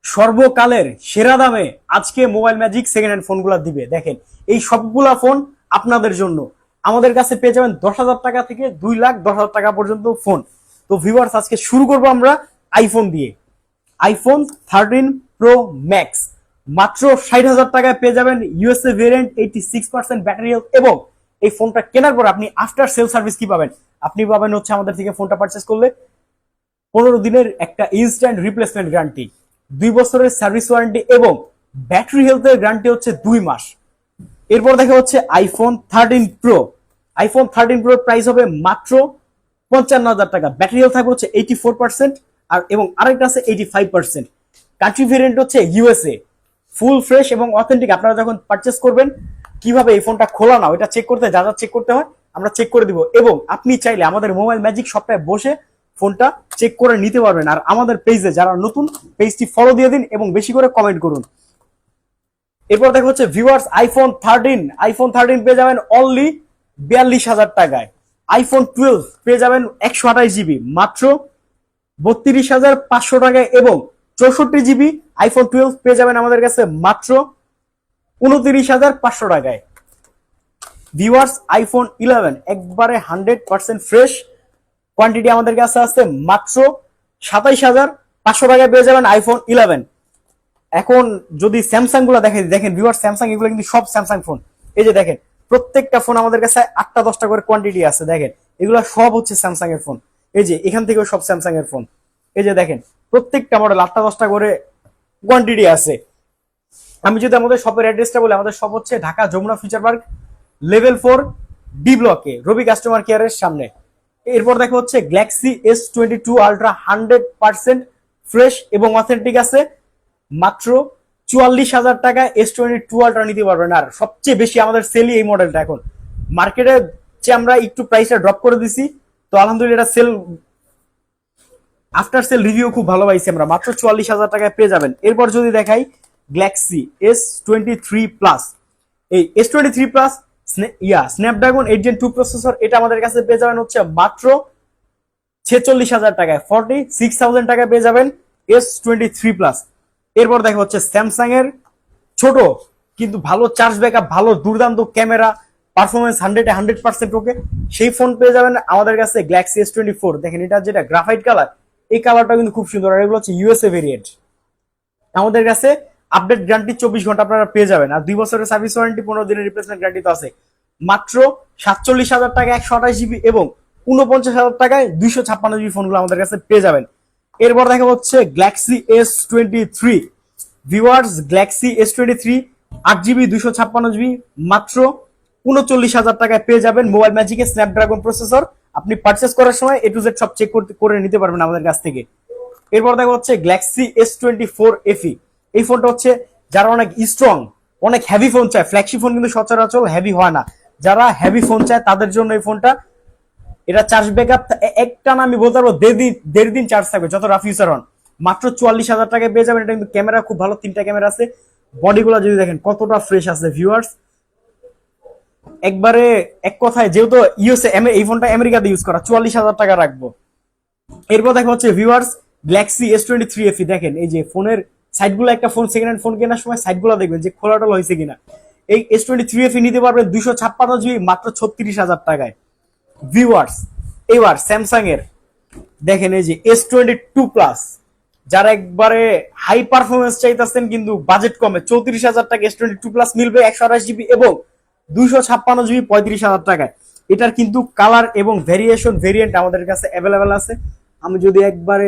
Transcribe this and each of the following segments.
সর্বকালের সেরা দামে আজকে মোবাইল ম্যাজিক সেকেন্ড হ্যান্ড ফোনগুলো দিবে। দেখেন এই সবগুলা ফোন আপনাদের জন্য। আমাদের কাছে পেয়ে যাবেন 10,000 টাকা থেকে 2,10,000 টাকা পর্যন্ত ফোন। তো ভিউয়ার্স, আজকে শুরু করবো আমরা আইফোন দিয়ে। আইফোন 13 প্রো ম্যাক্স মাত্র 60,000 টাকায় পেয়ে যাবেন। ইউএসএ ভেরিয়েন্ট, 86% ব্যাটারি হেলথ, এবং এই ফোনটা কেনার পর আপনি আফটার সেল সার্ভিস কি পাবেন? আপনি পাবেন হচ্ছে আমাদের থেকে ফোনটা পারচেস করলে 15 দিনের একটা ইনস্ট্যান্ট রিপ্লেসমেন্ট গ্যারান্টি, 2 বছরের সার্ভিস ওয়ারেন্টি, এবং ব্যাটারি হেলথের গ্যারান্টি হচ্ছে 2 মাস। এরপর দেখা হচ্ছে আইফোন 13 প্রো। আইফোন 13 প্রোর প্রাইস হবে মাত্র 55,000 টাকা। ব্যাটারি হেলথ থাকবে হচ্ছে 84%, আর এবং আরেকটা আছে 85%। কান্ট্রি ভেরিয়েন্ট হচ্ছে ইউএসএ, ফুল ফ্রেশ এবং অথেন্টিক। আপনারা যখন পারচেস করবেন, কিভাবে এই ফোনটা খোলা না ওইটা চেক করতে যা যা চেক করতে হয় আমরা চেক করে দিব, এবং আপনি চাইলে আমাদের মোবাইল ম্যাজিক শপটায় বসে ফোনটা চেক করে নিতে পারবেন। আর আমাদের পেজে যারা নতুন, পেজটি ফলো দিয়ে দিন এবং বেশি করে কমেন্ট করুন। এরপর দেখা হচ্ছে ভিউয়ার্স আইফোন 13 পেয়ে যাবেন অনলি 42,000 টাকায়। আইফোন 12 পেয়ে যাবেন 128 জিবি মাত্র 32,500 টাকায়, এবং 64 জিবি আইফোন 12 পেয়ে যাবেন আমাদের কাছে মাত্র 29,500 টাকায়। ভিউয়ার্স, আইফোন 11 একবারে 100% ফ্রেশ কোয়ান্টিটি আমাদের কাছে আছে মাত্র 27,500 টাকায় পেয়ে যাবেন আইফোন 11। এখন যদি স্যামসাং গুলো দেখেন ভিউয়ার, স্যামসাং এগুলো কিন্তু সব স্যামসাং ফোন। এই যে দেখেন, প্রত্যেকটা ফোন আমাদের কাছে 8টা-10টা করে কোয়ান্টিটি আছে। দেখেন এগুলো সব হচ্ছে স্যামসাং এর ফোন। এই যে এখান থেকেও সব স্যামসাং এর ফোন। এই যে দেখেন প্রত্যেকটা মডেল 8টা-10টা করে কোয়ান্টিটি আছে। আমি যদি আমাদের শপের অ্যাড্রেসটা বলি, আমাদের শপ হচ্ছে Dhaka Jamuna future park level 4 D ব্লকে, রবি কাস্টমার কেয়ারের সামনে। এরপর দেখা হচ্ছে গ্যালাক্সি S22 আলট্রা 100% ফ্রেশ এবং অথেন্টিক আছে মাত্র 44,000 টাকায়। S22 আলট্রা নিতে পারবেন। আর সবচেয়ে বেশি আমাদের সেলই এই মডেলটা। এখন মার্কেটে যে আমরা একটু প্রাইসটা ড্রপ করে দিছি, তো আলহামদুলিল্লাহ এটা সেল, আফটার সেল রিভিউ খুব ভালো পাইছি আমরা। মাত্র 44,000 টাকায় পেয়ে যাবেন। এরপর যদি দেখাই গ্যালাক্সি S23 প্লাস, এই S23 plus Snapdragon 8 Gen 2 processor, এটা আমাদের কাছে পেয়ে যাবেন হচ্ছে মাত্র 46,000 টাকায়। 46,000 টাকায় পেয়ে যাবেন S23 প্লাস। এরপর দেখা হচ্ছে স্যামসাং এর ছোট কিন্তু ভালো চার্জ ব্যাকআপ, ভালো দুর্দান্ত ক্যামেরা, পারফরমেন্স 100% ওকে, সেই ফোন পেয়ে যাবেন আমাদের কাছে গ্যালাক্সি S24। দেখেন এটা যেটা গ্রাফাইট কালার, এই কালারটা কিন্তু খুব সুন্দর। আর এগুলো হচ্ছে ইউএসএ ভেরিয়েন্ট। আমাদের কাছে আপডেট গ্যারান্টি 24 ঘন্টা আপনারা পেয়ে যাবেন, আর 2 বছরের সার্ভিস ওয়ারেন্টি, 15 দিনের রিপ্লেসমেন্ট গ্যারান্টি তো আছে। মাত্র 47,000 টাকায় 128 জিবি এবং 49,000 টাকায় 256 জিবি ফোনগুলো আমাদের কাছে পেয়ে যাবেন। এরপর দেখা হচ্ছে Galaxy S23। Viewers, Galaxy S23 8 GB 256 GB মাত্র 39,000 টাকায় পেয়ে যাবেন। মোবাইল ম্যাজিকের স্ন্যাপড্রাগন প্রসেসর, আপনি পারচেস করার সময় A to Z সব চেক করে নিতে পারবেন আমাদের কাছ থেকে। এরপর দেখা হচ্ছে গ্যালাক্সি S24 FE। এই ফোনটা হচ্ছে যারা অনেক স্ট্রং, অনেক হেভি ফোন চায়, ফ্ল্যাগশিপ ফোন কিন্তু সচরাচর হেভি হয় না, যারা হেভি ফোন চায় তাদের জন্য এই ফোনটা। এটা চার্জ ব্যাকআপ একটা না আমি বলতে পারবো দেড় দিন চার্জ থাকবে যত রাফ ইউজার হন। মাত্র 44,000 টাকায় পেয়ে যাবেন। এটা কিন্তু ক্যামেরা খুব ভালো, 3টা ক্যামেরা আছে। বডিগুলো যদি দেখেন কতটা ফ্রেশ আছে ভিউয়ার্স, একবারে এক কথায়, যেহেতু ইউএসএ এই ফোনটা আমেরিকাতে ইউজ করা, 44,000 টাকা রাখবো। এরপর দেখা হচ্ছে ভিউয়ার্স গ্যালাক্সি S23 FE। দেখেন এই যে ফোনের সাইডগুলো, একটা ফোন সেকেন্ড হ্যান্ড ফোন কেনার সময় সাইডগুলো দেখবেন যে খোলা টোলা হয়েছে কিনা। এই S23 FE নিতে পারবেন 256 জিবি মাত্র 36,000 টাকায়। ভিউয়ার্স, এবার স্যামসাং এর দেখেন এই যে S22 প্লাস, যারা একবারে হাই পারফরমেন্স চাইতেছেন কিন্তু বাজেট কমে, 34,000 টাকা S22 প্লাস মিলবে 128 জিবি এবং 256 জিবি 35,000 টাকায়। এটার কিন্তু কালার এবং ভেরিয়েন্ট আমাদের কাছে অ্যাভেলেবেল আছে। আমি যদি একবারে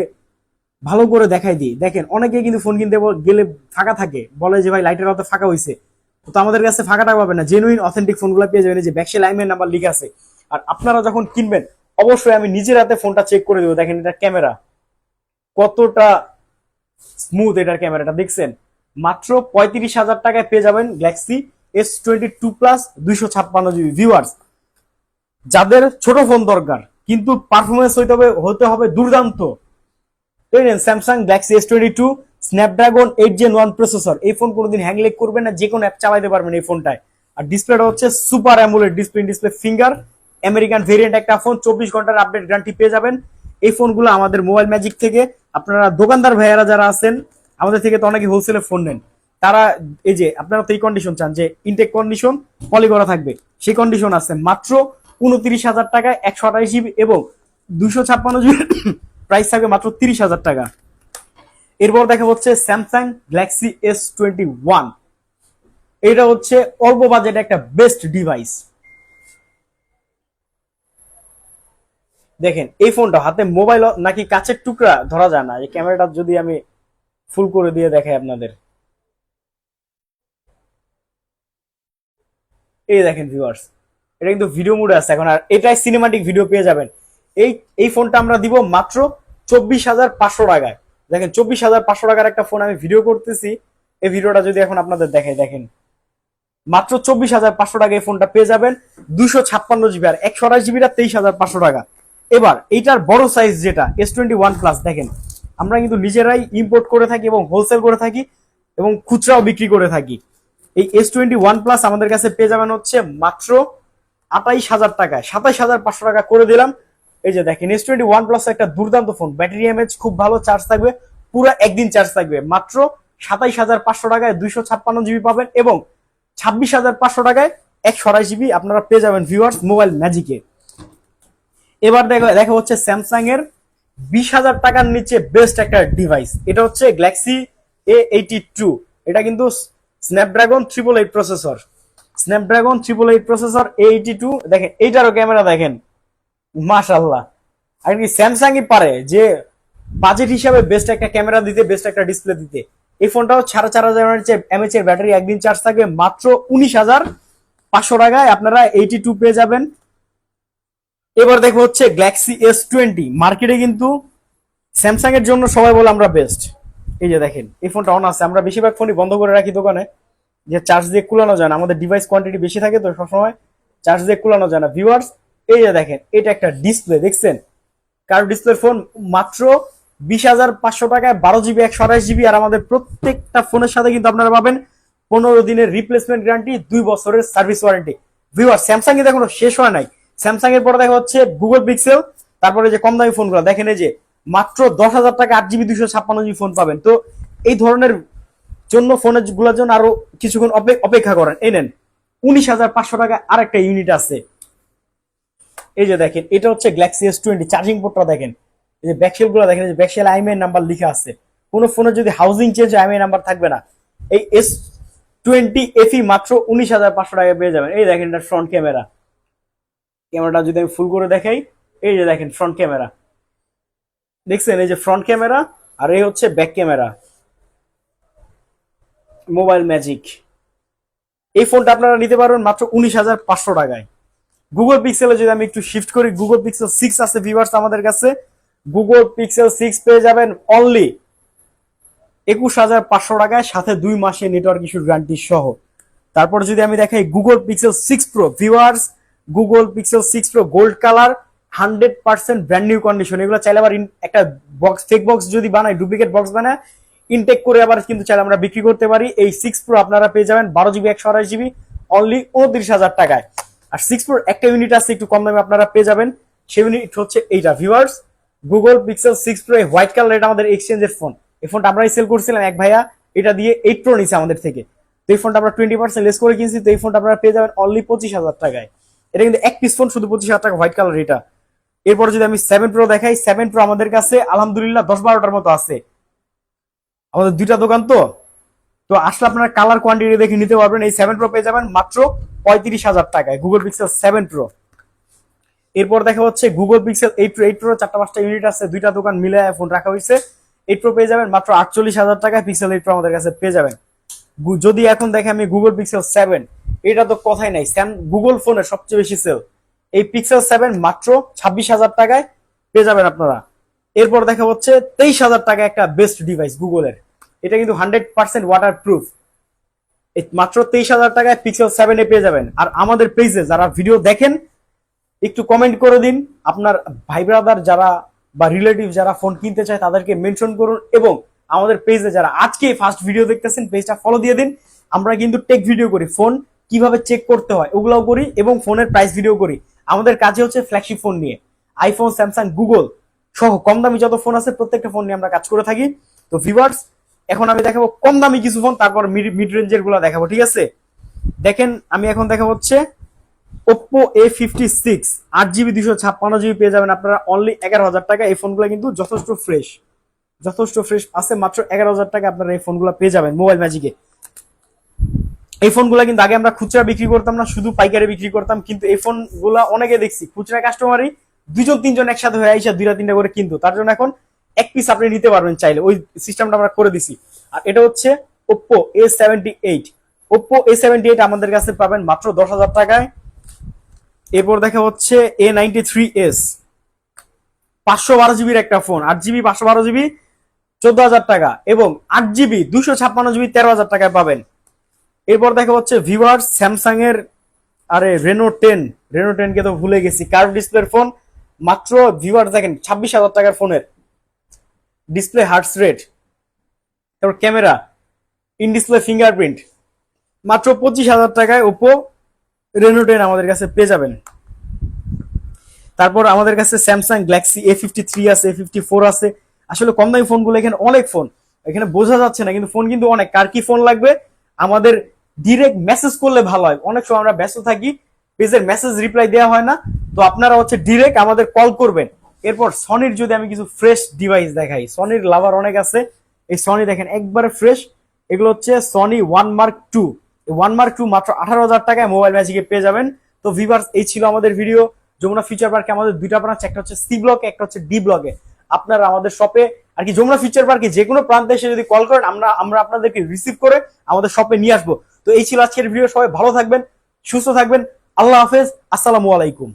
ভালো করে দেখাই দিই, দেখেন অনেকে কিন্তু ফোন কিনতে গেলে ফাঁকা থাকে, বলে যে ভাই লাইটের হয়তো ফাঁকা হয়েছে, তো আমাদের কাছে ফাঁকাটা পাবেন না, জেনুইন অথেন্টিক ফোনগুলো পেয়ে যাবেন। যে ব্যাকসেল আইমের নাম্বার লিখা আছে। আর আপনারা যখন কিনবেন অবশ্যই আমি নিজের হাতে ফোনটা চেক করে দেবো। দেখেন এটা ক্যামেরা কতটা স্মুথ, এটার ক্যামেরাটা দেখছেন। মাত্র 35,000 টাকায় পেয়ে যাবেন Galaxy S22 plus 256 GB. Viewers, যাদের ছোট ফোন দরকার কিন্তু পারফরমেন্স হতে হবে দুর্দান্ত, Samsung Galaxy S22 Snapdragon 8 Gen 1 processor. এই ফোন কোনোদিন হ্যাং লেগ করবে না, যে কোনো অ্যাপ চালাতে পারবেন এই ফোনটায়। আর ডিসপ্লেটা হচ্ছে super AMOLED display finger, American variant একটা ফোন, 24 ঘন্টার আপডেট গ্যারান্টি পেয়ে যাবেন। এই ফোনগুলো আমাদের মোবাইল ম্যাজিক থেকে আপনারা দোকানদার ভাইয়ারা যারা আছেন আমাদের থেকে তো অনেকে হোলসেলে ফোন নেন, তারা এই যে আপনারা তো এই কন্ডিশন চান যে ইনটেক কন্ডিশন পলি করা থাকবে, সেই কন্ডিশন আছে মাত্র 29,000 টাকায় 128 GB এবং 256 GB প্রাইস থাকবে মাত্র 30,000 টাকা। এরপর দেখা হচ্ছে স্যামসাং গ্যালাক্সি S21। এটা হচ্ছে অল্প বাজেটে একটা বেস্ট ডিভাইস। দেখেন এই ফোনটা হাতে মোবাইল নাকি কাচের টুকরা ধরা যায় না। এই ক্যামেরাটা যদি আমি ফুল করে দিয়ে দেখাই আপনাদের, এই দেখেন ভিউয়ার্স, এটা কিন্তু ভিডিও মোডে আছে এখন, আর এটাই সিনেমাটিক ভিডিও পেয়ে যাবেন। এই এই ফোনটা আমরা দিব মাত্র 24,500 টাকায়। দেখেন 24,500 টাকার একটা ফোন আমি ভিডিও করতেছি। এই ভিডিওটা যদি এখন আপনাদের দেখাই, দেখেন মাত্র 24,500 টাকা এই ফোনটা পেয়ে যাবেন। 256 GB আর 128 GB 23,500 টাকা। এবার এইটার বড় সাইজ যেটা S21 প্লাস, দেখেন আমরা কিন্তু নিজেরাই ইম্পোর্ট করে থাকি এবং হোলসেল করে থাকি এবং খুচরাও বিক্রি করে থাকি। এই S21 প্লাস আমাদের কাছে পেয়ে যাবেন হচ্ছে মাত্র 28,000 টাকায়, 27,500 টাকা করে দিলাম। এই যে দেখেন S21 প্লাস একটা দুর্দান্ত ফোন, ব্যাটারি এমএচ খুব ভালো, চার্জ থাকবে পুরো একদিন চার্জ থাকবে। মাত্র 27,500 টাকায় 256 GB পাবেন এবং 26,500 টাকায় 128 GB আপনারা পেয়ে যাবেন ভিউয়ার্স মোবাইল ম্যাজিকে। এবার দেখা হচ্ছে স্যামসাং এর 20,000 টাকার নিচে বেস্ট একটা ডিভাইস, এটা হচ্ছে গ্যালাক্সি A82। এটা কিন্তু Snapdragon 888 processor, Snapdragon 888 processor A82। দেখেন এইটারও ক্যামেরা দেখেন, মাশাআল্লাহ। আর কি স্যামসাং ই পারে যে বাজেট হিসাবে বেস্ট একটা ক্যামেরা দিতে, বেস্ট একটা ডিসপ্লে দিতে। এই ফোনটাও 4,500 mAh এর ব্যাটারি, একদিন চার্জ থাকবে মাত্র 19,500 টাকায় আপনারা 82 পেয়ে যাবেন। এবার দেখো হচ্ছে গ্যালাক্সি S20। মার্কেটে কিন্তু স্যামসাং এর জন্য সবাই বলে আমরা বেস্ট। এই যে দেখেন এই ফোনটা অন আছে, আমরা বেশিরভাগ ফোনই বন্ধ করে রাখি দোকানে, যে চার্জ দিয়ে কুলানো যায় না, আমাদের ডিভাইস কোয়ান্টিটি বেশি থাকে তো সবসময় চার্জ দিয়ে কুলানো যায় না ভিউয়ার্স। এই যে দেখেন এটা একটা ডিসপ্লে দেখছেন, কার্ভ ডিসপ্লে ফোন, মাত্র 20,500 টাকায় 12 GB 128 GB। আর আমাদের প্রত্যেকটা ফোনের সাথে কিন্তু আপনারা পাবেন 15 দিনের রিপ্লেসমেন্ট গ্যারান্টি, 2 বছরের service warranty. Viewer Samsung A এখনো শেষ হয় নাই। স্যামসাং এর পরে দেখা হচ্ছে গুগল পিক্সেল, তারপরে যে কম দামি ফোনগুলো দেখেন, এই যে মাত্র 10,000 টাকা 8 GB 256 GB ফোন পাবেন। তো এই ধরনের জন্য ফোনের গুলোর জন্য আরো কিছুক্ষণ অপেক্ষা করেন। এই নেন 19,500 টাকা আরেকটা ইউনিট আছে। এই যে দেখেন এটা হচ্ছে গ্যালাক্সি S20। চার্জিং পোর্টটা দেখেন, এই যে ব্যাকশেল গুলো দেখেন, ব্যাকশেল আইএমআই নাম্বার লিখা আছে। কোন ফোনে যদি হাউজিং চেঞ্জ আইএমআই নাম্বার থাকবে না। এই S20 FE মাত্র 19,500 টাকায় পেয়ে যাবেন। এই দেখেন এটা ফ্রন্ট ক্যামেরা, ক্যামেরাটা যদি আমি ফুল করে দেখাই, এই যে দেখেন ফ্রন্ট ক্যামেরা দেখছেন, এই যে ফ্রন্ট ক্যামেরা, আর এই হচ্ছে ব্যাক ক্যামেরা, মোবাইল ম্যাজিক। এই ফোনটা আপনারা নিতে পারবেন মাত্র 19,500 টাকায়। গুগল পিক্সেলে যদি আমি একটু শিফট করি, গুগল পিক্সেল 6 আছে ভিউয়ার্স আমাদের কাছে। গুগল পিক্সেল 6 পেয়ে যাবেন অনলি 21,500 টাকায়, সাথে 2 মাসের নেটওয়ার্ক ইস্যুর গ্যারান্টি সহ। তারপর যদি আমি দেখাই Google pixel 6 pro viewers, Google pixel 6 pro gold colour, 100% brand new condition. এগুলো চাইলে আবার একটা বক্স, ফেক বক্স যদি বানায়, ডুপ্লিকেট বক্স বানায় ইনটেক করে আবার কিন্তু চাইলে আমরা বিক্রি করতে পারি। এই 6 প্রো আপনারা পেয়ে যাবেন 12 GB 128 GB অনলি 29,000 টাকায়। আর 6 প্রোর একটা ইউনিট আছে একটু কম দামে আপনারা পেয়ে যাবেন, সেই ইউনিট হচ্ছে এইটা viewers, Google pixel 6 pro white colour. এটা আমাদের এক্সচেঞ্জের ফোন, এই ফোনটা আমরাই সেল করছিলাম, এক ভাইয়া এটা দিয়ে 8 প্রো নিছে আমাদের থেকে। তো এই ফোনটা আমরা 20% লেস করে কিনছি। তো এই ফোনটা আপনারা পেয়ে যাবেন অনলি 25,000 টাকায়। এটা কিন্তু এক পিস ফোন, শুধু 25,000 টাকা হোয়াইট কালার এটা। এরপর যদি আমি 7 প্রো দেখাই, 7 প্রো আমাদের কাছে আলহামদুলিল্লাহ 10-12টার মতো আছে, আমাদের 2টা দোকান তো আসলে আপনারা কালার কোয়ান্টিটি দেখে নিতে পারবেন। এই 7 প্রো পেয়ে যাবেন মাত্র 35,000 টাকায়, গুগল পিক্সেল 7 প্রো। এরপর দেখা হচ্ছে গুগল পিক্সেল 8 প্রো। 8 প্রো 4-5টা ইউনিট আছে, 2টা দোকান মিলে ফোন রাখা হয়েছে। 8 প্রো পেয়ে যাবেন মাত্র 48,000 টাকায়, পিক্সেল 8 প্রো আমাদের কাছে পেয়ে যাবেন। যদি এখন দেখে আমি গুগল পিক্সেল 7, এটা তো কথাই নাই, গুগল ফোনের সবচেয়ে বেশি সেল। এই পিক্সেল 7 মাত্র 26,000 টাকায় পেয়ে যাবেন আপনারা। এরপর দেখা হচ্ছে 23,000 টাকা একটা বেস্ট ডিভাইস গুগলের, এটা কিন্তু 100% ওয়াটার প্রুফ। মাত্র 23,000 টাকায় পিক্সেল 7 এ পেয়ে যাবেন। আর আমাদের পেজে যারা ভিডিও দেখেন একটু কমেন্ট করে দিন, আপনার ভাই ব্রাদার যারা বা রিলেটিভ যারা ফোন কিনতে চায় তাদেরকে মেনশন করুন, এবং আমাদের পেজে যারা আজকে ফার্স্ট ভিডিও দেখতেছেন পেজটা ফলো দিয়ে দিন। আমরা কিন্তু টেক ভিডিও করি, ফোন কিভাবে চেক করতে হয় ওগুলাও করি, এবং ফোনের প্রাইস ভিডিও করি। আমাদের কাজে হচ্ছে ফ্ল্যাগশিপ ফোন নিয়ে, আইফোন, স্যামসাং, গুগল সহ কম দামি যত ফোন আছে প্রত্যেকটা ফোন নিয়ে আমরা কাজ করে থাকি। তো ভিউয়ার্স এখন আমি দেখাবো কম দামি কিছু ফোন, তারপর মিড রেঞ্জের গুলো দেখাবো, ঠিক আছে? দেখেন আমি এখন দেখাবো হচ্ছে Oppo A56 8GB 256GB পেয়ে যাবেন আপনারা অনলি 11,000 টাকা। এই ফোনগুলো কিন্তু যথেষ্ট ফ্রেশ আছে, মাত্র 11,000 টাকা আপনারা এই ফোনগুলো পেয়ে যাবেন মোবাইল ম্যাজিকে। এই ফোনগুলো কিন্তু আগে আমরা খুচরা বিক্রি করতাম না, শুধু পাইকারি বিক্রি করতাম, কিন্তু এই ফোনগুলো অনেকে দেখছি খুচরা কাস্টমারই 2-3 একসাথে হয়ে আইসা 2-3টা করে, কিন্তু তার জন্য এখন এক পিস আপনি নিতে পারবেন চাইলে, ওই সিস্টেমটা আমরা করে দিছি। আর এটা হচ্ছে Oppo A78। Oppo A78 আমাদের কাছে পাবেন মাত্র 10,000 টাকায়। এরপর দেখা হচ্ছে A93s 512GB একটা ফোন, 8GB 512GB 14,000 টাকা, এবং 8GB 256GB 13,000 টাকায় পাবেন। এরপর দেখা হচ্ছে ভিভার স্যামসাং এর, আরে রেনো 10 কে তো ভুলে গেছি, কার্ভ ডিসপ্লের ফোন, মাত্র ভিভার দেখেন 26,000 টাকার ফোনের ডিসপ্লে হার্টস রেট, তারপর ক্যামেরা, ইন ডিসপ্লে ফিঙ্গারপ্রিন্ট, মাত্র 25,000 টাকায় Oppo রেনো 10 আমাদের কাছে পেয়ে যাবেন। তারপর আমাদের কাছে স্যামসাং গ্যালাক্সি A53 আছে, A54 আছে। আসলে কম দামি ফোনগুলো এখানে অনেক ফোন, এখানে বোঝা যাচ্ছে না, কিন্তু ফোন কিন্তু অনেক। কার কি ফোন লাগবে আমাদের ডিরেক্ট মেসেজ করলে ভালো হয়, অনেক সময় আমরা ব্যস্ত থাকি, পেজের মেসেজ রিপ্লাই দেওয়া হয় না, তো আপনারা হচ্ছে ডিরেক্ট আমাদের কল করবেন। এরপর সনির যদি আমি কিছু ফ্রেশ ডিভাইস দেখাই, সনির লাভার অনেক আছে, এই সনি দেখেন একবারে ফ্রেশ, এগুলো হচ্ছে Sony one mark two. One mark two মাত্র 18,000 টাকায় মোবাইল ম্যাজিকে পেয়ে যাবেন। তো ভিউয়ার্স, এই ছিল আমাদের ভিডিও। যমুনা ফিউচার পার্কে আমাদের দুইটা ব্রাঞ্চ, একটা হচ্ছে সি ব্লকে, একটা হচ্ছে ডি ব্লকে। আপনারা আমাদের শপে আর কি যমুনা ফিউচার পার্কে যে কোনো প্রান্তে এসে যদি কল করেন, আমরা আপনাদেরকে রিসিভ করে আমাদের শপে নিয়ে আসবো। তো এই ছিল আজকের ভিডিও, সবাই ভালো থাকবেন, সুস্থ থাকবেন, আল্লাহ হাফেজ, আসসালামু আলাইকুম।